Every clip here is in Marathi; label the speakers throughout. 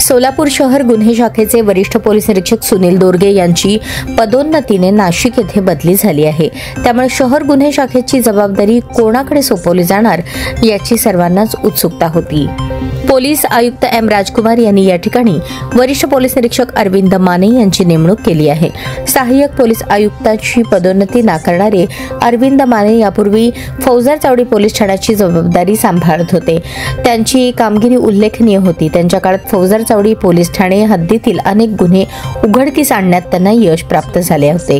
Speaker 1: सोलापूर शहर गुन्हे शाखेचे वरिष्ठ पोलीस निरीक्षक सुनील दोरगे यांची पदोन्नतीने नाशिक येथे बदली झाली आहे। त्यामुळे शहर गुन्हे शाखेची जबाबदारी कोणाकडे सोपवली जाणार याची सर्वांनाच उत्सुकता होती। पोलीस आयुक्त एम राजकुमार यांनी या ठिकाणी वरिष्ठ पोलीस निरीक्षक अरविंद माने यांची नेमणूक केली आहे। सहाय्यक पोलीस आयुक्ताची पदोन्नती नाकारणारे अरविंद माने यापूर्वी फौजदार चावडी पोलीस ठाण्याची जबाबदारी सांभाळत होते। त्यांची कामगिरी उल्लेखनीय होती। त्यांच्या काळात फौजदार चावडी पोलीस ठाणे हद्दीतील अनेक गुन्हे उघडकीस आणण्यात त्यांना यश प्राप्त झाले होते।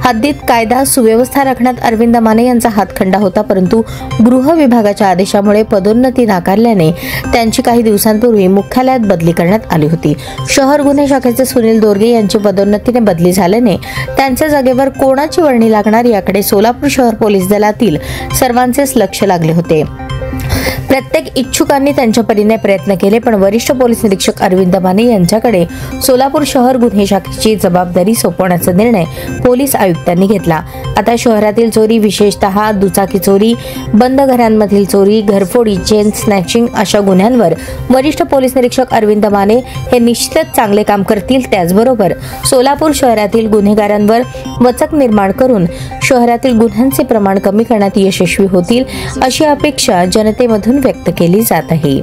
Speaker 1: हद्दीत कायदा सुव्यवस्था राखण्यात अरविंद माने यांचा हातखंडा होता, परंतु गृह विभागाच्या आदेशामुळे पदोन्नती नाकारल्याने त्यांची काही दिवसांपूर्वी मुख्यालयात बदली करण्यात आली होती। शहर गुन्हे शाखेचे सुनील दोरगे यांची पदोन्नतीने बदली झाल्याने त्यांच्या जागेवर कोणाची वर्णी लागणार याकडे सोलापूर शहर पोलीस दलातील सर्वांचेच लक्ष लागले होते। प्रत्येक इच्छुकांनी त्यांच्या परीने प्रयत्न केले, पण वरिष्ठ पोलीस निरीक्षक अरविंद माने यांच्याकडे सोलापूर शहर गुन्हे शाखेची जबाबदारी सोपवण्याचा निर्णय पोलीस आयुक्तांनी घेतला। आता शहरातील चोरी, विशेषतः दुचाकी चोरी, बंद घरांमधील चोरी, घरफोडी, चेन स्नॅचिंग अशा गुन्ह्यांवर वरिष्ठ पोलीस निरीक्षक अरविंद माने हे निश्चितच चांगले काम करतील। त्याचबरोबर सोलापूर शहरातील गुन्हेगारांवर वचक निर्माण करून शहरातील गुन्ह्यांचे प्रमाण कमी करण्यात यशस्वी होतील अशी अपेक्षा जनतेमधून व्यक्त केली जात आहे।